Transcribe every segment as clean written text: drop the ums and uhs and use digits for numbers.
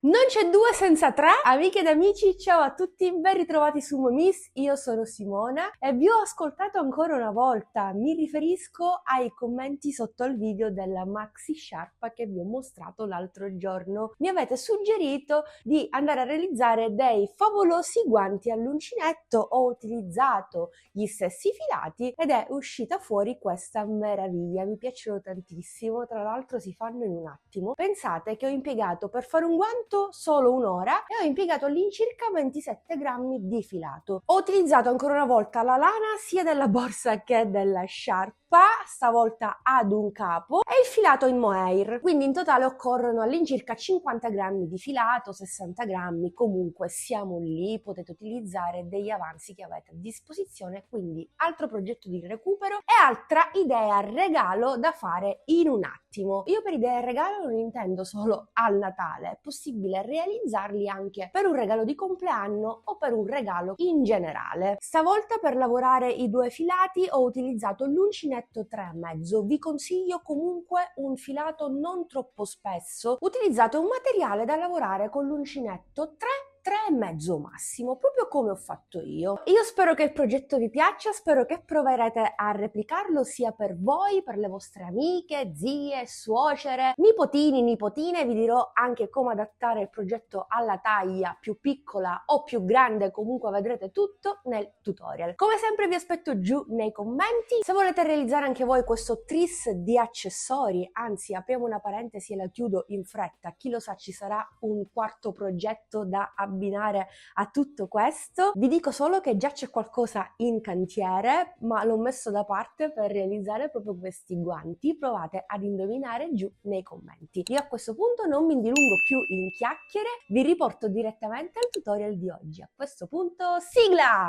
Non c'è due senza tre, amiche ed amici, ciao a tutti, ben ritrovati su Momis, io sono Simona e vi ho ascoltato ancora una volta, mi riferisco ai commenti sotto al video della maxi sciarpa che vi ho mostrato l'altro giorno. Mi avete suggerito di andare a realizzare dei favolosi guanti all'uncinetto, ho utilizzato gli stessi filati ed è uscita fuori questa meraviglia, mi piacciono tantissimo, tra l'altro si fanno in un attimo. Pensate che ho impiegato per fare un guanto solo un'ora e ho impiegato all'incirca 27 grammi di filato. Ho utilizzato ancora una volta la lana sia della borsa che della sciarpa, stavolta ad un capo, e il filato in mohair, quindi in totale occorrono all'incirca 50 grammi di filato, 60 grammi, comunque siamo lì, potete utilizzare degli avanzi che avete a disposizione, quindi altro progetto di recupero e altra idea regalo da fare in un attimo. Io per idea regalo non intendo solo al Natale, è possibile realizzarli anche per un regalo di compleanno o per un regalo in generale. Stavolta per lavorare i due filati ho utilizzato l'uncinetto 3,5, vi consiglio comunque un filato non troppo spesso, utilizzate un materiale da lavorare con l'uncinetto 3,5 massimo, proprio come ho fatto io. Io spero che il progetto vi piaccia, spero che proverete a replicarlo sia per voi, per le vostre amiche, zie, suocere, nipotini, nipotine. Vi dirò anche come adattare il progetto alla taglia più piccola o più grande, comunque vedrete tutto nel tutorial. Come sempre vi aspetto giù nei commenti. Se volete realizzare anche voi questo tris di accessori, anzi apriamo una parentesi e la chiudo in fretta, chi lo sa ci sarà un quarto progetto da abbinare a tutto questo. Vi dico solo che già c'è qualcosa in cantiere, ma l'ho messo da parte per realizzare proprio questi guanti. Provate ad indovinare giù nei commenti. Io a questo punto non mi dilungo più in chiacchiere, vi riporto direttamente al tutorial di oggi. A questo punto, sigla!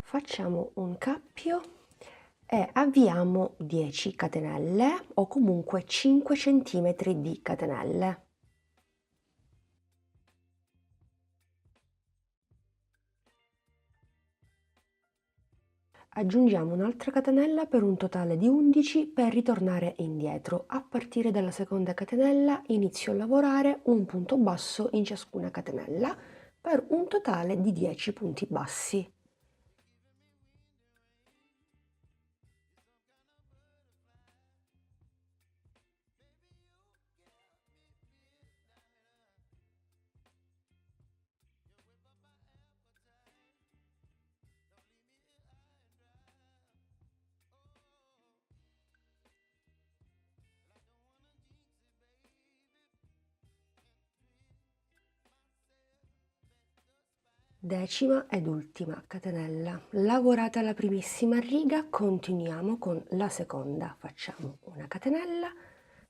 Facciamo un cappio e avviamo 10 catenelle o comunque 5 cm di catenelle. Aggiungiamo un'altra catenella per un totale di 11 per ritornare indietro. A partire dalla seconda catenella inizio a lavorare un punto basso in ciascuna catenella per un totale di 10 punti bassi. Decima ed ultima catenella. Lavorata la primissima riga, continuiamo con la seconda. Facciamo una catenella,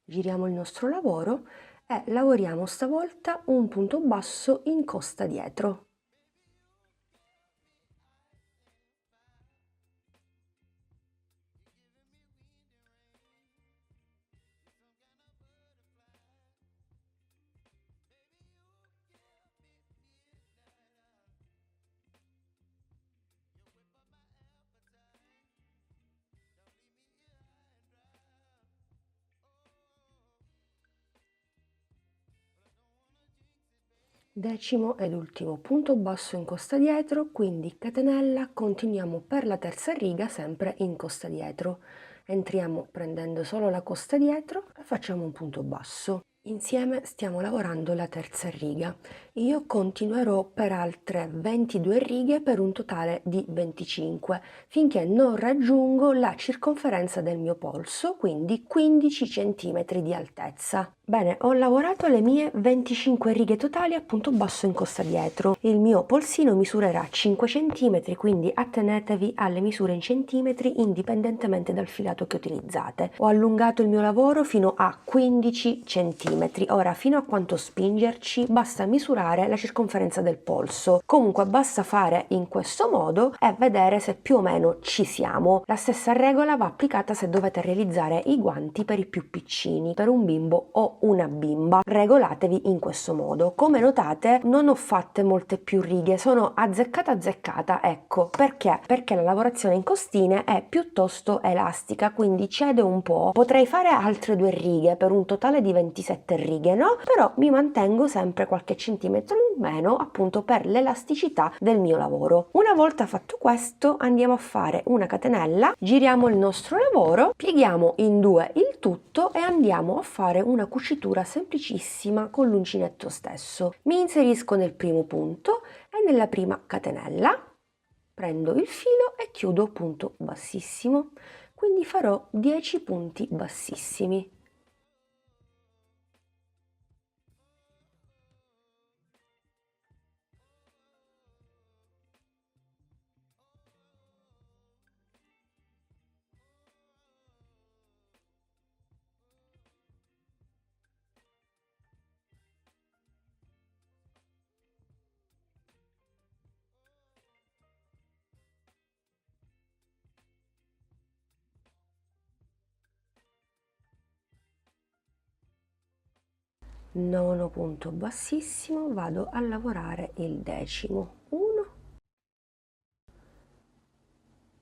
giriamo il nostro lavoro e lavoriamo stavolta un punto basso in costa dietro. Decimo ed ultimo punto basso in costa dietro, quindi catenella, continuiamo per la terza riga sempre in costa dietro. Entriamo prendendo solo la costa dietro e facciamo un punto basso. Insieme stiamo lavorando la terza riga. Io continuerò per altre 22 righe per un totale di 25 finché non raggiungo la circonferenza del mio polso, quindi 15 cm di altezza. Bene, ho lavorato le mie 25 righe totali a punto basso in costa dietro. Il mio polsino misurerà 5 cm, quindi attenetevi alle misure in centimetri indipendentemente dal filato che utilizzate. Ho allungato il mio lavoro fino a 15 cm. Ora, fino a quanto spingerci, basta misurare la circonferenza del polso. Comunque basta fare in questo modo e vedere se più o meno ci siamo. La stessa regola va applicata se dovete realizzare i guanti per i più piccini, per un bimbo o una bimba. Regolatevi in questo modo. Come notate non ho fatte molte più righe, sono azzeccata, ecco perché? Perché la lavorazione in costine è piuttosto elastica, quindi cede un po'. Potrei fare altre 2 righe per un totale di 27 righe, no? Però mi mantengo sempre qualche centimetro in meno appunto per l'elasticità del mio lavoro. Una volta fatto questo andiamo a fare una catenella, giriamo il nostro lavoro, pieghiamo in 2 il tutto e andiamo a fare una cucitura semplicissima con l'uncinetto stesso. Mi inserisco nel primo punto e nella prima catenella prendo il filo e chiudo punto bassissimo, quindi farò 10 punti bassissimi. Nono punto bassissimo, vado a lavorare il decimo, 1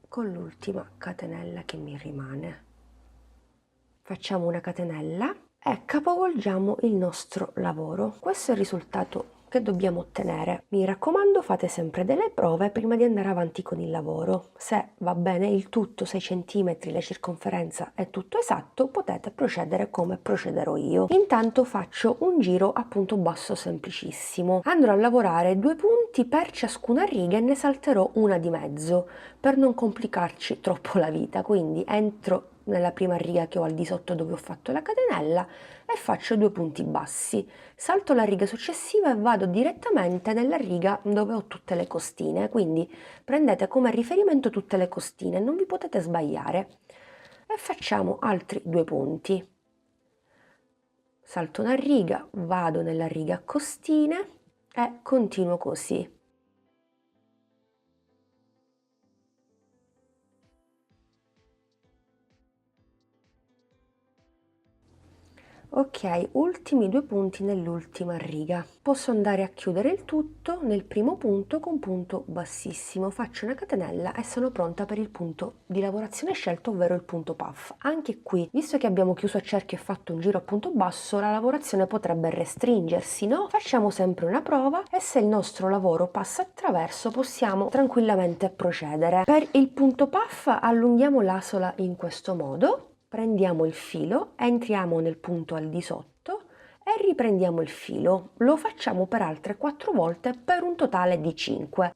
con l'ultima catenella che mi rimane. Facciamo una catenella e capovolgiamo il nostro lavoro. Questo è il risultato che dobbiamo ottenere. Mi raccomando, fate sempre delle prove prima di andare avanti con il lavoro. Se va bene il tutto, 6 cm, la circonferenza è tutto esatto, potete procedere come procederò io. Intanto faccio un giro a punto basso semplicissimo. Andrò a lavorare 2 punti per ciascuna riga e ne salterò una di mezzo per non complicarci troppo la vita, quindi entro nella prima riga che ho al di sotto dove ho fatto la catenella e faccio 2 punti bassi, salto la riga successiva e vado direttamente nella riga dove ho tutte le costine, quindi prendete come riferimento tutte le costine, non vi potete sbagliare, e facciamo altri 2 punti. Salto una riga, vado nella riga a costine e continuo così. Ok, ultimi 2 punti nell'ultima riga. Posso andare a chiudere il tutto nel primo punto con punto bassissimo. Faccio una catenella e sono pronta per il punto di lavorazione scelto, ovvero il punto puff. Anche qui, visto che abbiamo chiuso a cerchio e fatto un giro a punto basso, la lavorazione potrebbe restringersi, no? Facciamo sempre una prova e se il nostro lavoro passa attraverso possiamo tranquillamente procedere. Per il punto puff allunghiamo l'asola in questo modo. Prendiamo il filo, entriamo nel punto al di sotto e riprendiamo il filo. Lo facciamo per altre 4 volte per un totale di 5.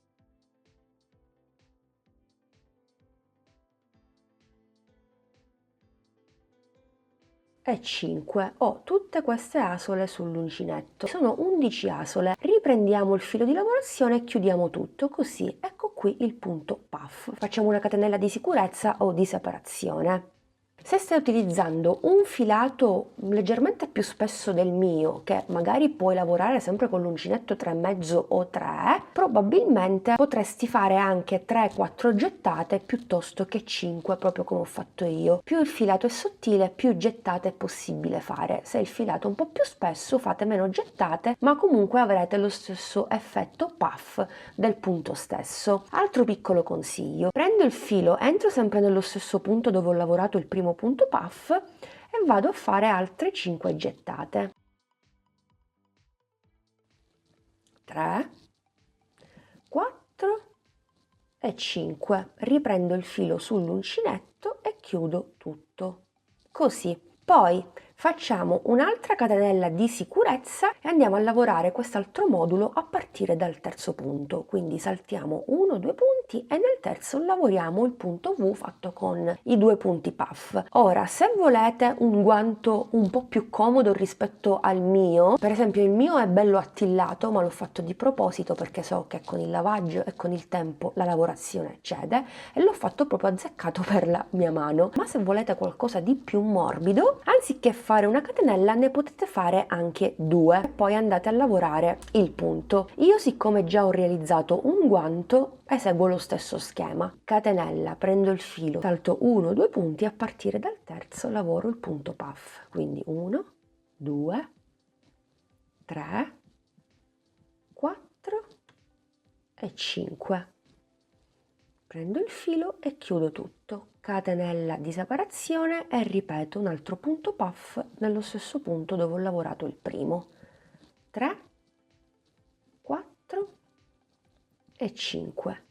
E 5. Ho tutte queste asole sull'uncinetto. Sono 11 asole. Riprendiamo il filo di lavorazione e chiudiamo tutto, così ecco qui il punto puff. Facciamo una catenella di sicurezza o di separazione. Se stai utilizzando un filato leggermente più spesso del mio, che magari puoi lavorare sempre con l'uncinetto 3,5 o 3, probabilmente potresti fare anche 3-4 gettate piuttosto che 5, proprio come ho fatto io. Più il filato è sottile, più gettate è possibile fare. Se il filato è un po' più spesso, fate meno gettate, ma comunque avrete lo stesso effetto puff del punto stesso. Altro piccolo consiglio: prendo il filo, entro sempre nello stesso punto dove ho lavorato il primo punto puff e vado a fare altre 5 gettate. 3, 4 e 5. Riprendo il filo sull'uncinetto e chiudo tutto. Così. Poi facciamo un'altra catenella di sicurezza e andiamo a lavorare quest'altro modulo a partire dal terzo punto. Quindi saltiamo 1-2 punti e nel terzo lavoriamo il punto V fatto con i 2 punti puff. Ora, se volete un guanto un po' più comodo rispetto al mio, per esempio il mio è bello attillato, ma l'ho fatto di proposito perché so che con il lavaggio e con il tempo la lavorazione cede, e l'ho fatto proprio azzeccato per la mia mano. Ma se volete qualcosa di più morbido, anziché fare una catenella ne potete fare anche 2 e poi andate a lavorare il punto. Io, siccome già ho realizzato un guanto, eseguo lo stesso schema: catenella, prendo il filo, salto 1-2 punti, a partire dal terzo lavoro il punto puff, quindi 1, 2, 3, 4 e 5. Prendo il filo e chiudo tutto, catenella di separazione e ripeto un altro punto puff nello stesso punto dove ho lavorato il primo. 3, 4 e 5.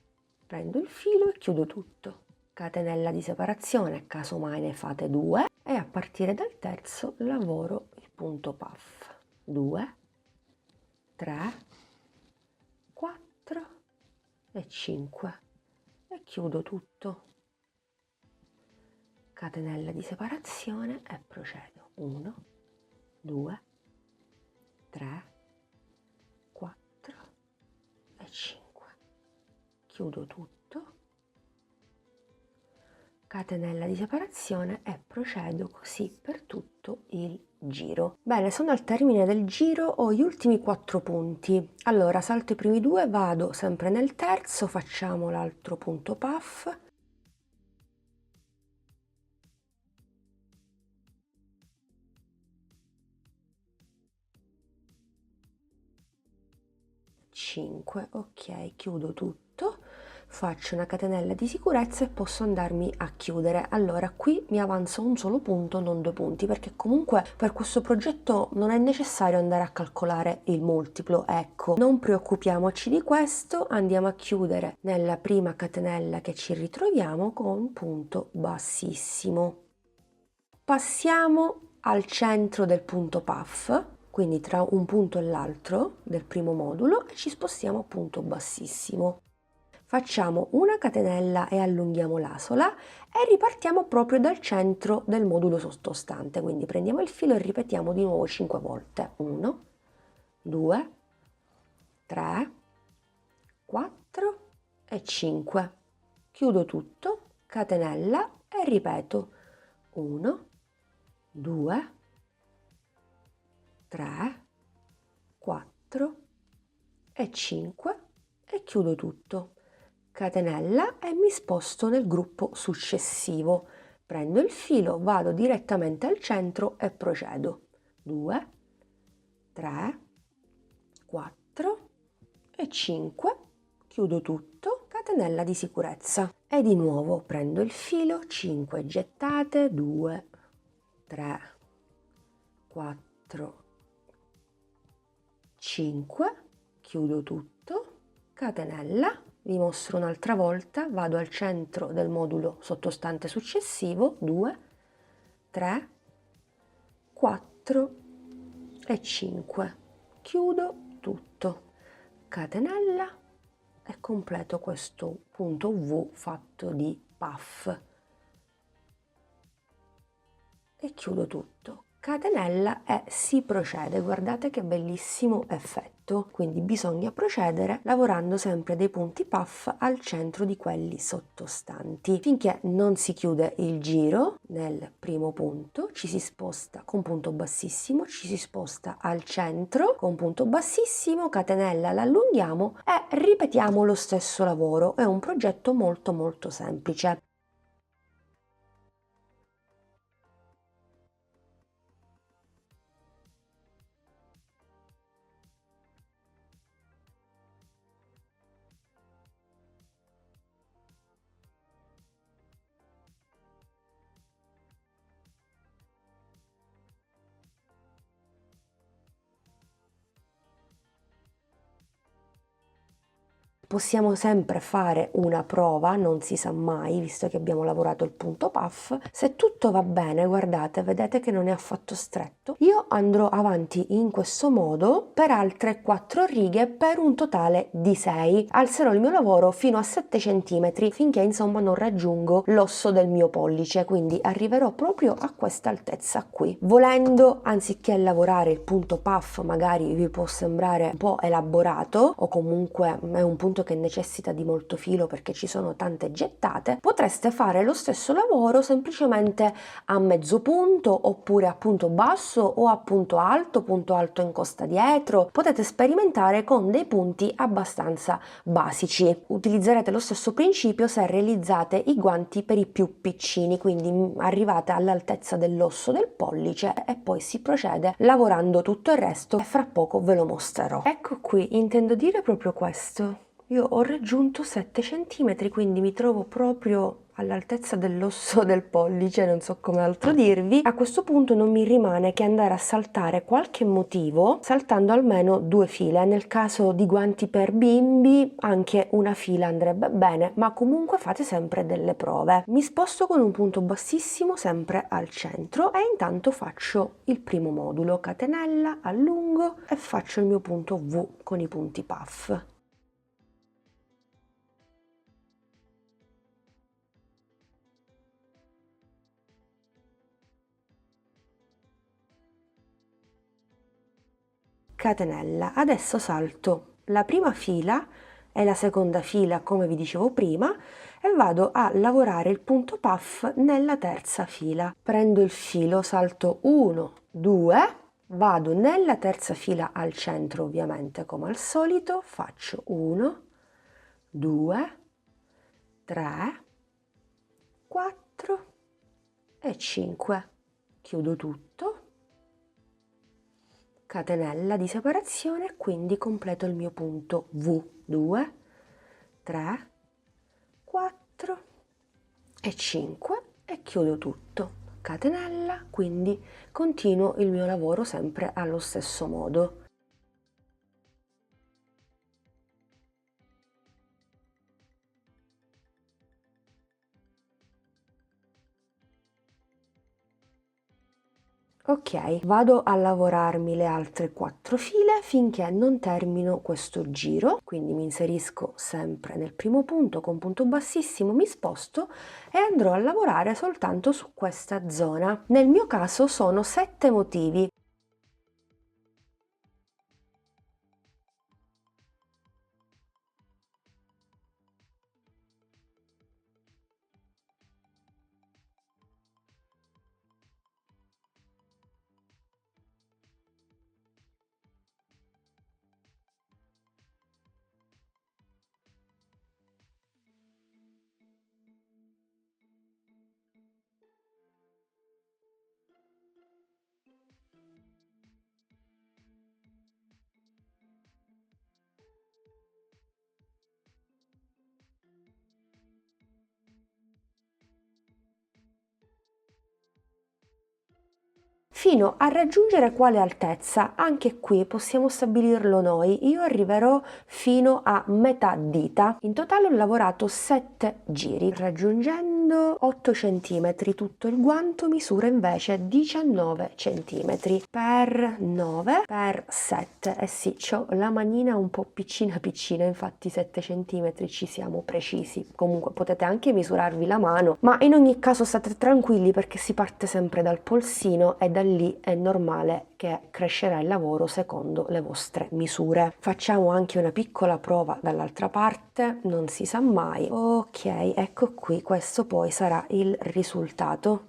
Prendo il filo e chiudo tutto, catenella di separazione, casomai ne fate 2 e a partire dal terzo lavoro il punto puff. 2, 3, 4 e 5 e chiudo tutto, catenella di separazione e procedo. 1, 2, 3, 4 e 5. Chiudo tutto, catenella di separazione e procedo così per tutto il giro. Bene, sono al termine del giro, ho gli ultimi 4 punti. Allora salto i primi 2, vado sempre nel terzo, facciamo l'altro punto puff. Ok, chiudo tutto, faccio una catenella di sicurezza e posso andarmi a chiudere. Allora qui mi avanzo un solo punto, non 2 punti, perché comunque per questo progetto non è necessario andare a calcolare il multiplo, ecco, non preoccupiamoci di questo, andiamo a chiudere nella prima catenella che ci ritroviamo con un punto bassissimo. Passiamo al centro del punto puff, quindi tra un punto e l'altro del primo modulo, e ci spostiamo a punto bassissimo. Facciamo una catenella e allunghiamo l'asola e ripartiamo proprio dal centro del modulo sottostante, quindi prendiamo il filo e ripetiamo di nuovo 5 volte. 1, 2, 3, 4 e 5. Chiudo tutto, catenella e ripeto 1, 2, 3, 4 e 5 e chiudo tutto, catenella e mi sposto nel gruppo successivo. Prendo il filo, vado direttamente al centro e procedo. 2, 3, 4 e 5, chiudo tutto, catenella di sicurezza. E di nuovo prendo il filo, 5 gettate, 2, 3, 4, 5, chiudo tutto, catenella, vi mostro un'altra volta, vado al centro del modulo sottostante successivo, 2, 3, 4 e 5, chiudo tutto, catenella e completo questo punto V fatto di puff e chiudo tutto, catenella e si procede. Guardate che bellissimo effetto, quindi bisogna procedere lavorando sempre dei punti puff al centro di quelli sottostanti finché non si chiude il giro nel primo punto, ci si sposta con punto bassissimo, ci si sposta al centro con punto bassissimo, catenella, l'allunghiamo e ripetiamo lo stesso lavoro. È un progetto molto semplice. Possiamo sempre fare una prova, non si sa mai, visto che abbiamo lavorato il punto puff. Se tutto va bene, guardate, vedete che non è affatto stretto. Io andrò avanti in questo modo per altre 4 righe per un totale di 6. Alzerò il mio lavoro fino a 7 cm finché insomma non raggiungo l'osso del mio pollice, quindi arriverò proprio a questa altezza qui. Volendo, anziché lavorare il punto puff, magari vi può sembrare un po' elaborato o comunque è un punto abbigliamento che necessita di molto filo perché ci sono tante gettate, potreste fare lo stesso lavoro semplicemente a mezzo punto oppure a punto basso o a punto alto in costa dietro. Potete sperimentare con dei punti abbastanza basici. Utilizzerete lo stesso principio se realizzate i guanti per i più piccini, quindi arrivate all'altezza dell'osso del pollice e poi si procede lavorando tutto il resto e fra poco ve lo mostrerò. Ecco qui, intendo dire proprio questo. Io ho raggiunto 7 cm, quindi mi trovo proprio all'altezza dell'osso del pollice, non so come altro dirvi. A questo punto non mi rimane che andare a saltare qualche motivo, saltando almeno 2 file. Nel caso di guanti per bimbi anche una fila andrebbe bene, ma comunque fate sempre delle prove. Mi sposto con un punto bassissimo sempre al centro e intanto faccio il primo modulo, catenella, allungo e faccio il mio punto V con i punti puff. Catenella. Adesso salto la prima fila e la seconda fila come vi dicevo prima e vado a lavorare il punto puff nella terza fila. Prendo il filo, salto 1, 2, vado nella terza fila al centro ovviamente come al solito, faccio 1, 2, 3, 4 e 5. Chiudo tutto. Catenella di separazione, quindi completo il mio punto V. 2, 3, 4 e 5 e chiudo tutto. Catenella, quindi continuo il mio lavoro sempre allo stesso modo. Ok, vado a lavorarmi le altre 4 file finché non termino questo giro, quindi mi inserisco sempre nel primo punto con punto bassissimo, mi sposto e andrò a lavorare soltanto su questa zona. Nel mio caso sono 7 motivi. Fino a raggiungere quale altezza? Anche qui possiamo stabilirlo noi. Io arriverò fino a metà dita. In totale ho lavorato 7 giri, raggiungendo 8 cm. Tutto il guanto misura invece 19 cm per 9 per 7. Eh sì, ho la manina un po' piccina, infatti 7 cm ci siamo precisi. Comunque potete anche misurarvi la mano, ma in ogni caso state tranquilli perché si parte sempre dal polsino e da lì è normale che crescerà il lavoro secondo le vostre misure. Facciamo anche una piccola prova dall'altra parte, non si sa mai. Ok, ecco qui, questo poi sarà il risultato.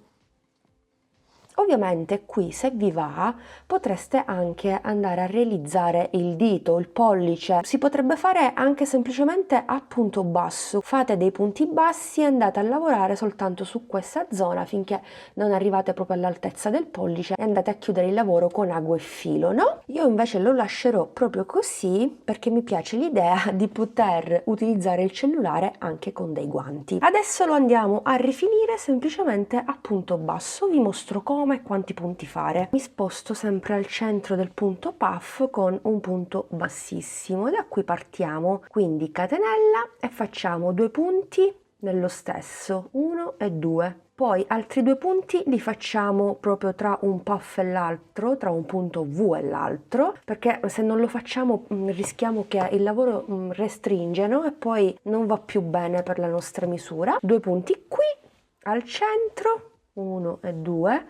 Ovviamente qui, se vi va, potreste anche andare a realizzare il dito, il pollice. Si potrebbe fare anche semplicemente a punto basso. Fate dei punti bassi e andate a lavorare soltanto su questa zona finché non arrivate proprio all'altezza del pollice e andate a chiudere il lavoro con ago e filo, no? Io invece lo lascerò proprio così perché mi piace l'idea di poter utilizzare il cellulare anche con dei guanti. Adesso lo andiamo a rifinire semplicemente a punto basso. Vi mostro come e quanti punti fare. Mi sposto sempre al centro del punto puff con un punto bassissimo. Da qui partiamo, quindi catenella e facciamo 2 punti nello stesso, 1 e 2. Poi altri 2 punti li facciamo proprio tra un puff e l'altro, tra un punto V e l'altro, perché se non lo facciamo rischiamo che il lavoro restringe, no? E poi non va più bene per la nostra misura. 2 punti qui al centro, 1 e 2.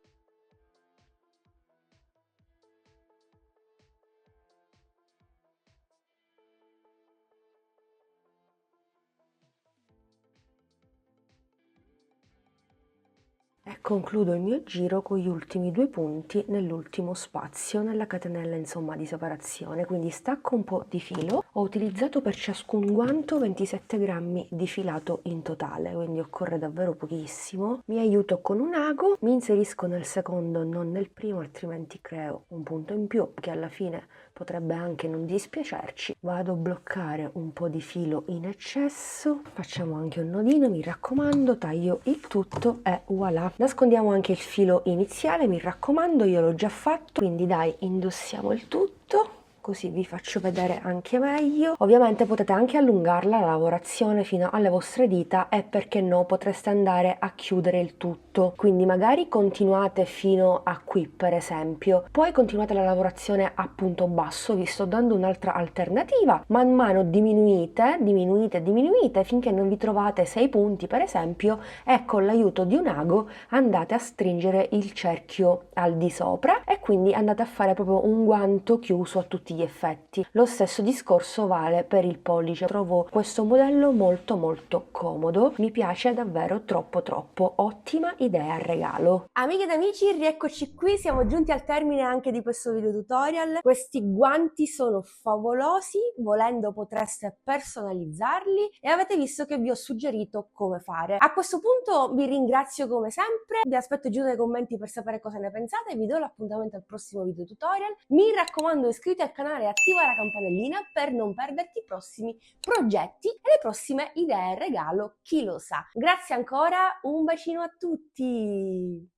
concludo il mio giro con gli ultimi 2 punti nell'ultimo spazio nella catenella insomma di separazione, quindi stacco un po' di filo. Ho utilizzato per ciascun guanto 27 grammi di filato in totale, quindi occorre davvero pochissimo. Mi aiuto con un ago, mi inserisco nel secondo, non nel primo, altrimenti creo un punto in più che alla fine potrebbe anche non dispiacerci. Vado a bloccare un po' di filo in eccesso, facciamo anche un nodino, mi raccomando, taglio il tutto e voilà. Nascondiamo anche il filo iniziale, mi raccomando, io l'ho già fatto, quindi dai, indossiamo il tutto. Così vi faccio vedere anche meglio. Ovviamente potete anche allungarla la lavorazione fino alle vostre dita e perché no potreste andare a chiudere il tutto, quindi magari continuate fino a qui per esempio, poi continuate la lavorazione a punto basso. Vi sto dando un'altra alternativa: man mano diminuite finché non vi trovate 6 punti per esempio, e con l'aiuto di un ago andate a stringere il cerchio al di sopra e quindi andate a fare proprio un guanto chiuso a tutti gli effetti. Lo stesso discorso vale per il pollice. Trovo questo modello molto comodo, mi piace davvero troppo, ottima idea regalo. Amiche ed amici, rieccoci qui, siamo giunti al termine anche di questo video tutorial. Questi guanti sono favolosi, volendo potreste personalizzarli e avete visto che vi ho suggerito come fare. A questo punto vi ringrazio come sempre, vi aspetto giù nei commenti per sapere cosa ne pensate e vi do l'appuntamento al prossimo video tutorial. Mi raccomando, iscriviti al canale e attiva la campanellina per non perderti i prossimi progetti e le prossime idee regalo, chi lo sa. Grazie ancora, un bacino a tutti!